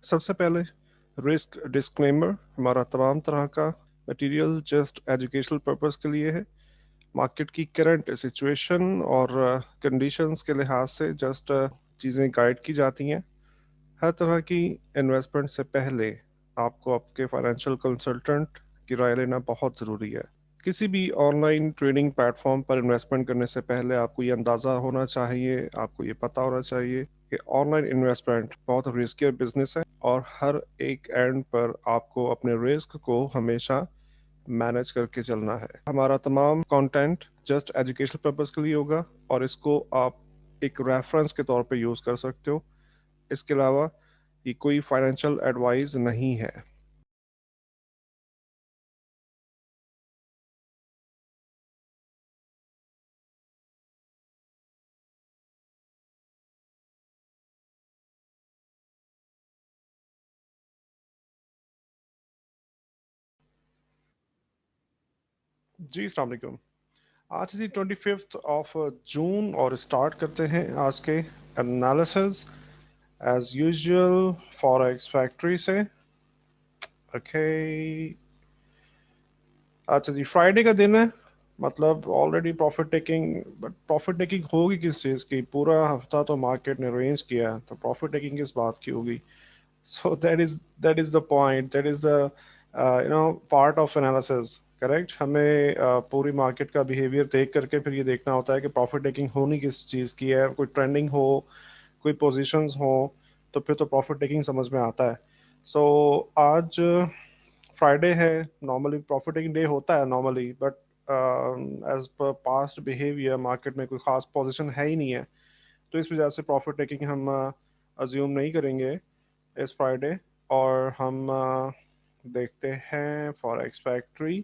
सबसे पहले risk disclaimer, हमारा तमाम तरह का मटेरियल जस्ट एजुकेशनल पर्पस के लिए है। मार्केट की करंट सिचुएशन और कंडीशंस के लिहाज से जस्ट चीज़ें गाइड की जाती हैं। हर तरह की इन्वेस्टमेंट से पहले आपको आपके फाइनेंशियल कंसल्टेंट की राय लेना बहुत ज़रूरी है। किसी भी ऑनलाइन ट्रेडिंग प्लेटफॉर्म पर इन्वेस्टमेंट करने से पहले आपको ये अंदाज़ा होना चाहिए, आपको ये पता होना चाहिए कि ऑनलाइन इन्वेस्टमेंट बहुत रिस्की बिजनेस है और हर एक एंड पर आपको अपने रिस्क को हमेशा मैनेज करके चलना है। हमारा तमाम कंटेंट जस्ट एजुकेशनल पर्पस के लिए होगा और इसको आप एक रेफरेंस के तौर पे यूज़ कर सकते हो। इसके अलावा ये कोई फाइनेंशियल एडवाइस नहीं है। जी अस्सलाम वालेकुम। आज इसी 25 ऑफ जून और स्टार्ट करते हैं आज के analysis as usual forex factory से। ओके, अच्छा जी, फ्राइडे का दिन है, मतलब already profit taking. But profit taking होगी किस चीज़ की? पूरा हफ्ता तो मार्केट ने रेंज किया है, तो प्रॉफिट टेकिंग किस बात की होगी? So that is the point, that is the part of analysis. Correct, हमें पूरी मार्केट का बिहेवियर देख करके फिर ये देखना होता है कि प्रॉफिट टेकिंग होनी किस चीज़ की है। कोई ट्रेंडिंग हो, कोई पोजीशंस हो, तो फिर तो प्रॉफिट टेकिंग समझ में आता है। सो आज फ्राइडे है, नॉर्मली प्रॉफिट टेकिंग डे होता है normally, but as per past behaviour market में कोई खास पोजीशन है ही नहीं है, तो इस वजह से प्रॉफिट टेकिंग हम अज्यूम नहीं करेंगे इस फ्राइडे। और हम देखते हैं forex factory.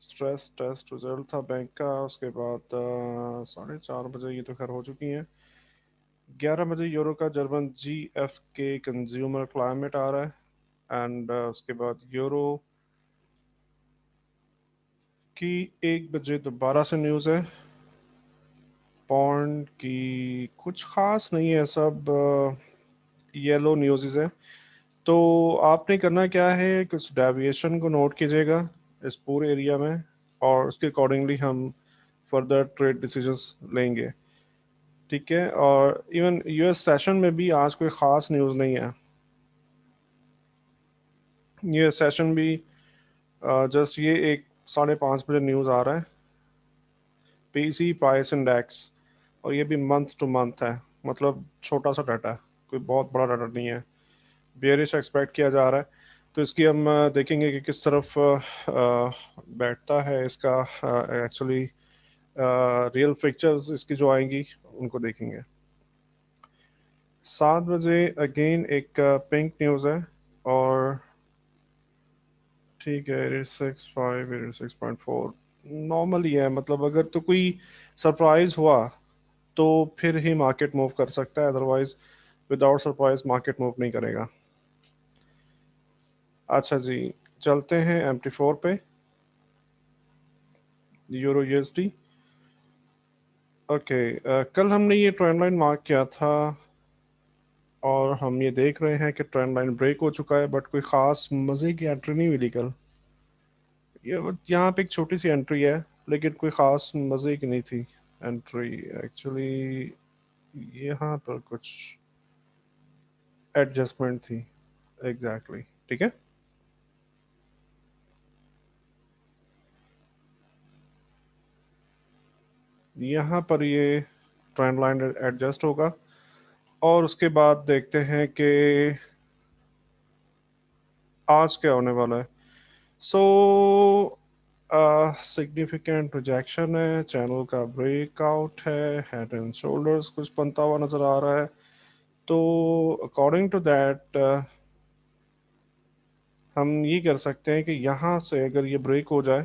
Stress test result था बैंक का, उसके बाद 4:30 बजे ये तो खैर हो चुकी हैं। 11 बजे यूरो का जर्मन GF के कंज्यूमर क्लाइमेट आ रहा है। एंड उसके बाद यूरो की 1 बजे दोबारा से न्यूज़ है। पौंड की कुछ खास नहीं है, सब येलो न्यूज़ है। तो आपने करना क्या है, कुछ डेविएशन को नोट कीजिएगा इस पूरे एरिया में, और उसके अकॉर्डिंगली हम फर्दर ट्रेड डिसीजंस लेंगे। ठीक है, और इवन US सेशन में भी आज कोई ख़ास न्यूज़ नहीं है। US सेशन भी जस्ट ये एक 5:30 बजे न्यूज़ आ रहा है, PC प्राइस इंडेक्स, और ये भी मंथ टू मंथ है, मतलब छोटा सा डाटा है, कोई बहुत बड़ा डाटा नहीं है। बेयरिश एक्सपेक्ट किया जा रहा है, तो इसकी हम देखेंगे कि किस तरफ बैठता है इसका। एक्चुअली रियल पिक्चर्स इसकी जो आएंगी उनको देखेंगे। 7 बजे अगेन एक पिंक न्यूज़ है, और ठीक है, 865 86.4 नॉर्मल ही है। मतलब अगर तो कोई सरप्राइज हुआ तो फिर ही मार्केट मूव कर सकता है, otherwise without surprise market move नहीं करेगा। अच्छा जी, चलते हैं MT4 पे, यूरो USD। ओके, कल हमने ये ट्रेंड लाइन मार्क किया था, और हम ये देख रहे हैं कि ट्रेंड लाइन ब्रेक हो चुका है, बट कोई ख़ास मज़े की एंट्री नहीं मिली कल। ये यहाँ पे एक छोटी सी एंट्री है, लेकिन कोई ख़ास मज़े की नहीं थी एंट्री एक्चुअली। यहाँ पर कुछ एडजस्टमेंट थी। एग्जैक्टली exactly, ठीक है। यहाँ पर ये ट्रेंड लाइन एडजस्ट होगा, और उसके बाद देखते हैं कि आज क्या होने वाला है। सो सिग्निफिकेंट रिजेक्शन है, चैनल का ब्रेकआउट है, हेड एंड शोल्डर्स कुछ बनता हुआ नज़र आ रहा है। तो अकॉर्डिंग टू दैट हम ये कर सकते हैं कि यहाँ से अगर ये ब्रेक हो जाए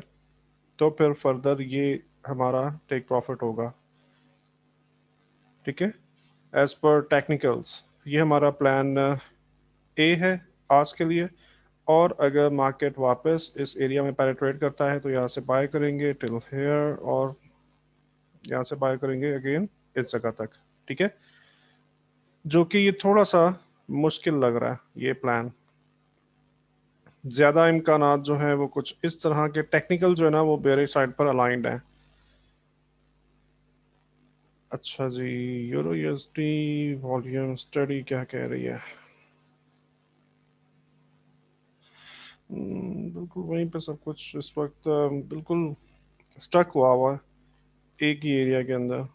तो फिर फर्दर ये हमारा टेक प्रॉफिट होगा। ठीक है, एज पर टेक्निकल्स ये हमारा प्लान ए है आज के लिए। और अगर मार्केट वापस इस एरिया में पेनिट्रेट करता है तो यहाँ से बाय करेंगे टिल हेयर, और यहाँ से बाय करेंगे अगेन इस जगह तक, ठीक है। जो कि ये थोड़ा सा मुश्किल लग रहा है ये प्लान। ज्यादा इम्कानात जो है वो कुछ इस तरह के टेक्निकल जो है ना वो बेरिश साइड पर अलाइंड है। अच्छा जी, यूरो यूएसडी वॉल्यूम स्टडी क्या कह रही है? बिल्कुल वहीं पे सब कुछ इस वक्त बिल्कुल स्टक हुआ हुआ है एक ही एरिया के अंदर।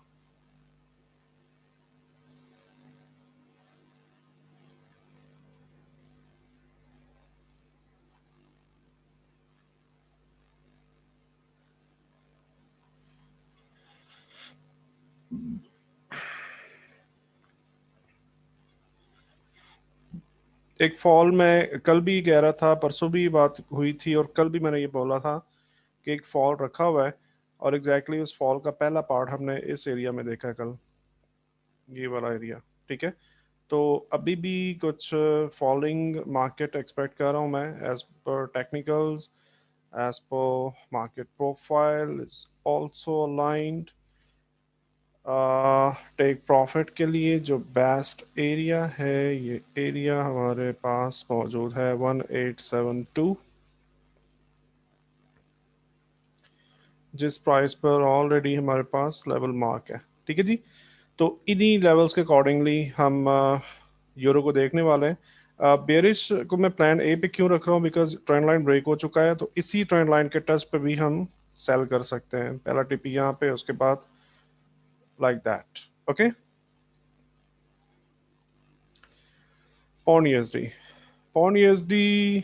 एक फॉल में कल भी कह रहा था, परसों भी बात हुई थी और कल भी मैंने ये बोला था कि एक फॉल रखा हुआ है, और एग्जैक्टली उस फॉल का पहला पार्ट हमने इस एरिया में देखा है कल, ये वाला एरिया, ठीक है। तो अभी भी कुछ फॉलिंग मार्केट एक्सपेक्ट कर रहा हूँ मैं, as per technicals, as per market profile is also aligned. Take profit के लिए जो बेस्ट एरिया है, ये एरिया हमारे पास मौजूद है 1872, जिस प्राइस पर ऑलरेडी हमारे पास लेवल मार्क है, ठीक है जी। तो इन्हीं लेवल्स के अकॉर्डिंगली हम यूरो को देखने वाले हैं। बेरिश को मैं प्लान ए पे क्यों रख रहा हूँ, बिकॉज ट्रेंड लाइन ब्रेक हो चुका है, तो इसी ट्रेंड लाइन के टच पे भी हम सेल कर सकते हैं। पहला टिपी यहाँ पे, उसके बाद लाइक दैट, ओके। पौन यूएसडी, पौन यूएसडी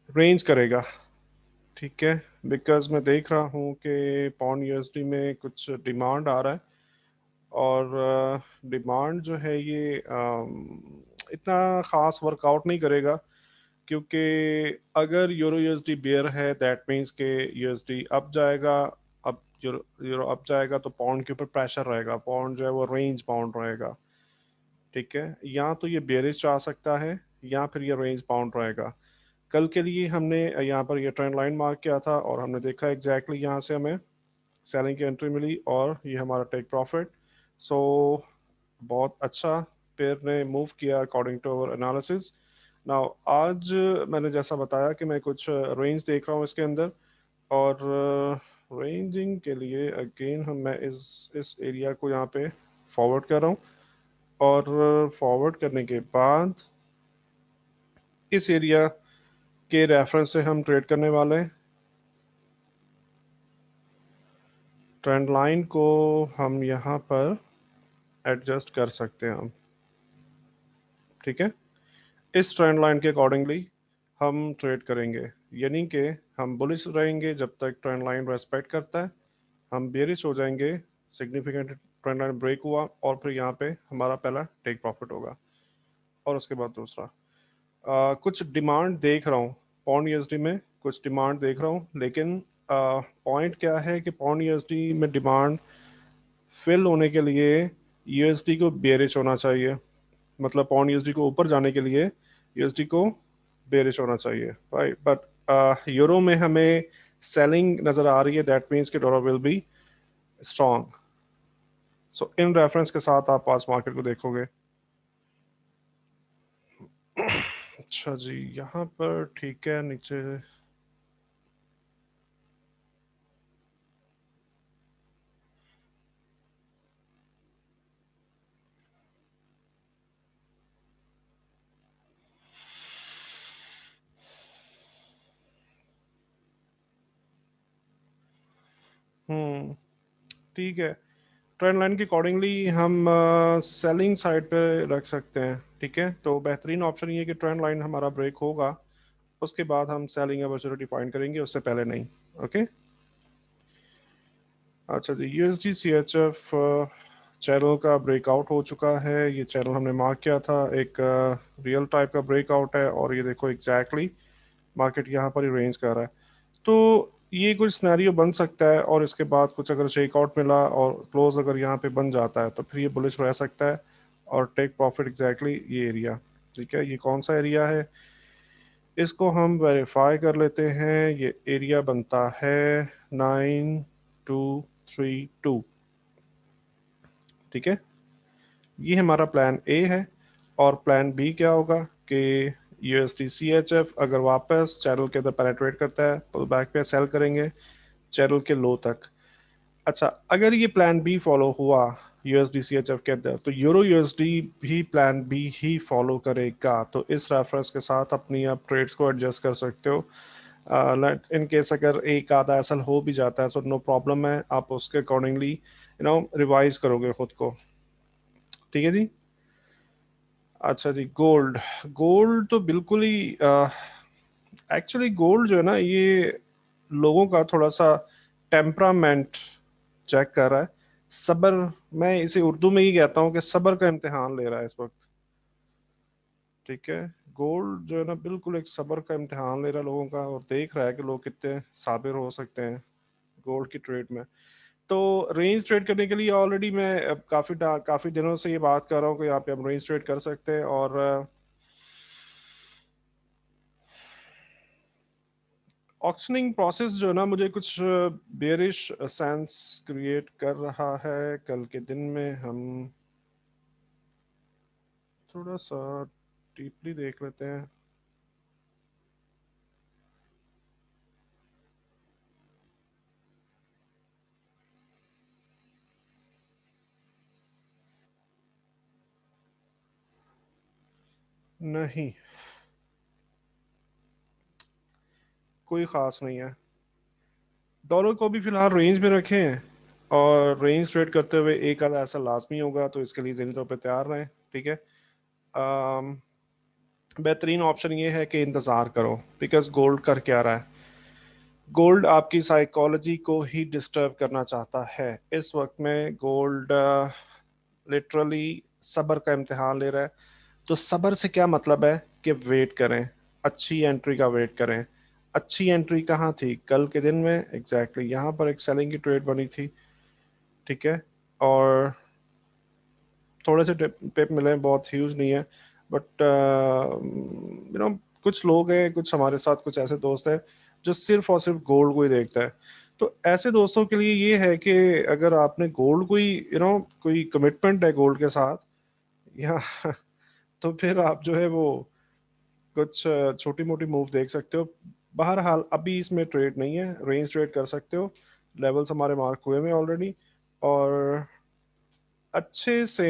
रेंज करेगा, ठीक है। बिकॉज मैं देख रहा हूँ कि पौन यूएसडी में कुछ डिमांड आ रहा है, और डिमांड जो है ये इतना ख़ास वर्कआउट नहीं करेगा, क्योंकि अगर यूरो यूएसडी बेयर है दैट मीन्स के यूएसडी अप जाएगा। अब यूरो यूरो अप जाएगा तो पाउंड के ऊपर प्रेशर रहेगा, पाउंड जो है वो रेंज पाउंड रहेगा, ठीक है। या तो ये बेयरिश आ सकता है, या फिर ये रेंज पाउंड रहेगा। कल के लिए हमने यहाँ पर ये ट्रेंड लाइन मार्क किया था, और हमने देखा एग्जैक्टली यहाँ से हमें सेलिंग की एंट्री मिली, और ये हमारा टेक प्रॉफिट। सो बहुत अच्छा पेयर ने मूव किया according to our analysis. Now आज मैंने जैसा बताया कि मैं कुछ रेंज देख रहा हूँ इसके अंदर, और रेंजिंग के लिए अगेन हम मैं इस एरिया को यहाँ पे फॉरवर्ड कर रहा हूँ, और फॉरवर्ड करने के बाद इस एरिया के रेफरेंस से हम ट्रेड करने वाले हैं। ट्रेंड लाइन को हम यहाँ पर एडजस्ट कर सकते हैं हम, ठीक है। इस ट्रेंड लाइन के अकॉर्डिंगली हम ट्रेड करेंगे, यानी कि हम बुलिश रहेंगे जब तक ट्रेंड लाइन रेस्पेक्ट करता है। हम बेरिश हो जाएंगे सिग्निफिकेंट ट्रेंड लाइन ब्रेक हुआ, और फिर यहाँ पे हमारा पहला टेक प्रॉफिट होगा, और उसके बाद दूसरा। कुछ डिमांड देख रहा हूँ पौंड यूएसडी में, कुछ डिमांड देख रहा हूँ, लेकिन पॉइंट क्या है कि पौंड यूएसडी में डिमांड फिल होने के लिए यूएसडी को बेरिश होना चाहिए, मतलब पौंड यूएसडी को ऊपर जाने के लिए यूएसडी को बेरिश होना चाहिए, राइट। बट यूरो में हमें सेलिंग नजर आ रही है, दैट मीन्स कि dollar will be strong. So in reference के साथ आप आज मार्केट को देखोगे। अच्छा जी, यहाँ पर ठीक है नीचे। हम्म, ठीक है। ट्रेंड लाइन के अकॉर्डिंगली हम सेलिंग साइड पे रख सकते हैं, ठीक है। तो बेहतरीन ऑप्शन ये है कि ट्रेंड लाइन हमारा ब्रेक होगा, उसके बाद हम सेलिंग अपॉर्चुनिटी फाइंड करेंगे, उससे पहले नहीं, ओके। अच्छा जी, USD C H F channel का ब्रेकआउट हो चुका है। ये चैनल हमने मार्क किया था, एक रियल टाइप का ब्रेकआउट है, और ये देखो एग्जैक्टली मार्केट यहाँ पर ही रेंज कर रहा है। तो ये कुछ सिनेरियो बन सकता है, और इसके बाद कुछ अगर शेकआउट मिला और क्लोज अगर यहाँ पे बन जाता है तो फिर ये बुलिश रह सकता है, और टेक प्रॉफिट एग्जैक्टली ये एरिया, ठीक है। ये कौन सा एरिया है, इसको हम वेरीफाई कर लेते हैं। ये एरिया बनता है 9225, 3.2। ठीक है, ये हमारा प्लान ए है। और प्लान बी क्या होगा कि यूएसडी सी एच एफ अगर वापस चैनल के अंदर पेनेट्रेट करता है तो बैक पे सेल करेंगे चैनल के लो तक। अच्छा, अगर ये प्लान बी फॉलो हुआ यूएसडी सी एच एफ के अंदर, तो यूरो यूएसडी भी प्लान बी ही फॉलो करेगा। तो इस रेफरेंस के साथ अपनी आप ट्रेड्स को एडजस्ट कर सकते हो। इन केस अगर एक आधा ऐसा हो भी जाता है तो नो प्रॉब्लम है, आप उसके अकॉर्डिंगली रिवाइज करोगे खुद को। ठीक है जी। अच्छा जी, गोल्ड। गोल्ड तो बिल्कुल ही एक्चुअली गोल्ड जो है ना, ये लोगों का थोड़ा सा टेम्परामेंट चेक कर रहा है। सब्र, मैं इसे उर्दू में ही कहता हूँ कि सब्र का इम्तिहान ले रहा है इस वक्त। ठीक है, गोल्ड जो है ना बिल्कुल एक सब्र का इम्तिहान ले रहा है लोगों का, और देख रहा है कि लोग कितने साबिर हो सकते हैं गोल्ड की ट्रेड में। तो रेंज ट्रेड करने के लिए ऑलरेडी मैं अब काफ़ी दिनों से ये बात कर रहा हूँ कि यहाँ पे हम रेंज ट्रेड कर सकते हैं। और ऑक्शनिंग प्रोसेस जो है ना मुझे कुछ बेरिश सेंस क्रिएट कर रहा है। कल के दिन में हम थोड़ा सा डीपली देख लेते हैं। नहीं, कोई ख़ास नहीं है। डॉलर को भी फिलहाल रेंज में रखे हैं, और रेंज ट्रेड करते हुए एक आधा ऐसा लाजमी होगा, तो इसके लिए ज़रूर पे तैयार रहें। ठीक है। अम, बेहतरीन ऑप्शन ये है कि इंतज़ार करो, बिकॉज गोल्ड कर क्या रहा है। गोल्ड आपकी साइकोलॉजी को ही डिस्टर्ब करना चाहता है इस वक्त में। गोल्ड लिटरली सब्र का इम्तिहान ले रहा है। तो सब्र से क्या मतलब है कि वेट करें, अच्छी एंट्री का वेट करें। अच्छी एंट्री कहाँ थी कल के दिन में? एग्जैक्टली यहाँ पर एक सेलिंग की ट्रेड बनी थी। ठीक है, और थोड़े से टिप टिप मिले हैं, बहुत ह्यूज नहीं है। बट कुछ लोग हैं, कुछ हमारे साथ कुछ ऐसे दोस्त हैं जो सिर्फ और सिर्फ गोल्ड को ही देखता है। तो ऐसे दोस्तों के लिए ये है कि अगर आपने गोल्ड कोई कोई कमिटमेंट है गोल्ड के साथ, या तो फिर आप जो है वो कुछ छोटी मोटी मूव देख सकते हो। बहरहाल अभी इसमें ट्रेड नहीं है, रेंज ट्रेड कर सकते हो। लेवल्स हमारे मार्क हुए हैं ऑलरेडी। और अच्छे से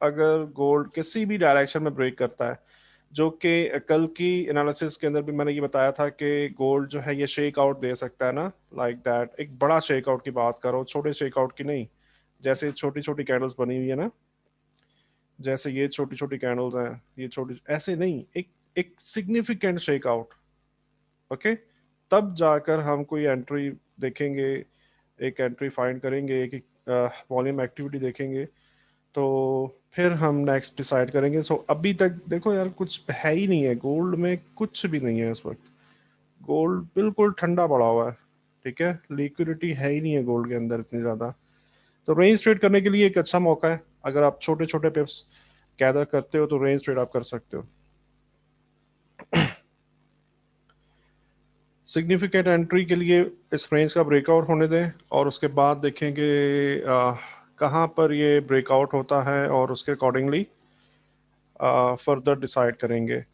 अगर गोल्ड किसी भी डायरेक्शन में ब्रेक करता है, जो कि कल की एनालिसिस के अंदर भी मैंने ये बताया था कि गोल्ड जो है ये शेक आउट दे सकता है ना, लाइक दैट। एक बड़ा शेक आउट की बात करो, छोटे शेक आउट की नहीं। जैसे छोटी छोटी कैंडल्स बनी हुई है ना, जैसे ये छोटी छोटी कैंडल्स हैं, ये छोटी ऐसे नहीं, एक एक सिग्निफिकेंट शेक आउट। ओके, तब जाकर हम कोई एंट्री देखेंगे, एक एंट्री फाइंड करेंगे, एक वॉल्यूम एक्टिविटी देखेंगे, तो फिर हम नेक्स्ट डिसाइड करेंगे। सो अभी तक देखो यार, कुछ है ही नहीं है गोल्ड में, कुछ भी नहीं है इस वक्त। गोल्ड बिल्कुल ठंडा पड़ा हुआ है। ठीक है, लिक्विडिटी है ही नहीं है गोल्ड के अंदर इतनी ज़्यादा। तो रेंज ट्रेड करने के लिए एक अच्छा मौका है। अगर आप छोटे छोटे पिप्स गैदर करते हो तो रेंज ट्रेड आप कर सकते हो। सिग्निफिकेंट एंट्री के लिए इस रेंज का ब्रेकआउट होने दें, और उसके बाद देखेंगे कहाँ पर ये ब्रेकआउट होता है, और उसके अकॉर्डिंगली फर्दर डिसाइड करेंगे।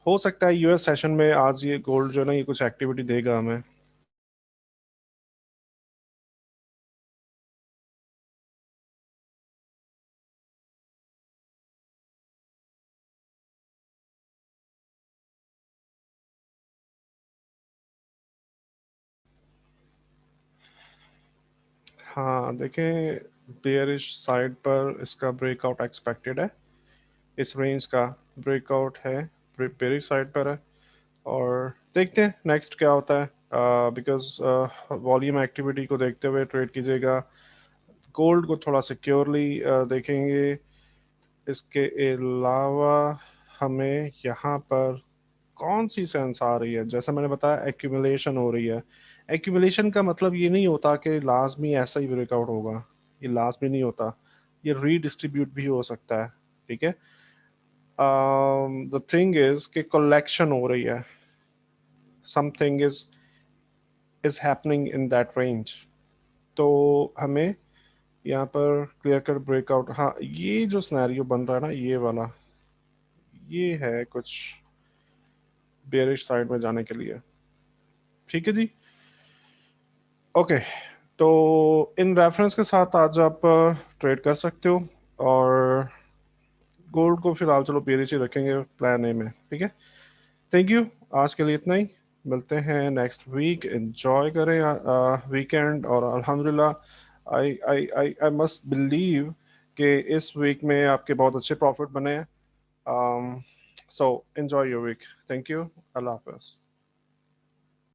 हो सकता है यूएस सेशन में आज ये गोल्ड जो है ना ये कुछ एक्टिविटी देगा हमें। हाँ देखें, बेयरिश साइड पर इसका ब्रेकआउट एक्सपेक्टेड है। इस रेंज का ब्रेकआउट है, बेयरिश साइड पर है। और देखते हैं नेक्स्ट क्या होता है, बिकॉज वॉल्यूम एक्टिविटी को देखते हुए ट्रेड कीजिएगा। गोल्ड को थोड़ा सिक्योरली देखेंगे। इसके अलावा हमें यहाँ पर कौन सी सेंस आ रही है, जैसा मैंने बताया एक्यूमुलेशन हो रही है। एक्यूमुलेशन का मतलब ये नहीं होता कि लाजमी ऐसा ही ब्रेकआउट होगा, ये लाजमी नहीं होता, ये रीडिस्ट्रीब्यूट भी हो सकता है। ठीक है, द थिंग इज कि कलेक्शन हो रही है, something is happening in that range. तो हमें यहाँ पर क्लियर कट ब्रेकआउट, हाँ ये जो सिनेरियो बन रहा है ना, ये वाला, ये है कुछ बेरिश साइड में जाने के लिए। ठीक है जी, ओके। तो इन रेफरेंस के साथ आज आप ट्रेड कर सकते हो, और गोल्ड को फिलहाल चलो बेरिश ही रखेंगे प्लान ए में। ठीक है, थैंक यू, आज के लिए इतना ही। मिलते हैं नेक्स्ट वीक, एंजॉय करें वीकेंड, और अल्हम्दुलिल्लाह आई आई आई आई मस्ट बिलीव कि इस वीक में आपके बहुत अच्छे प्रॉफिट बने हैं। So enjoy your week, thank you, अल्लाह हाफिज़।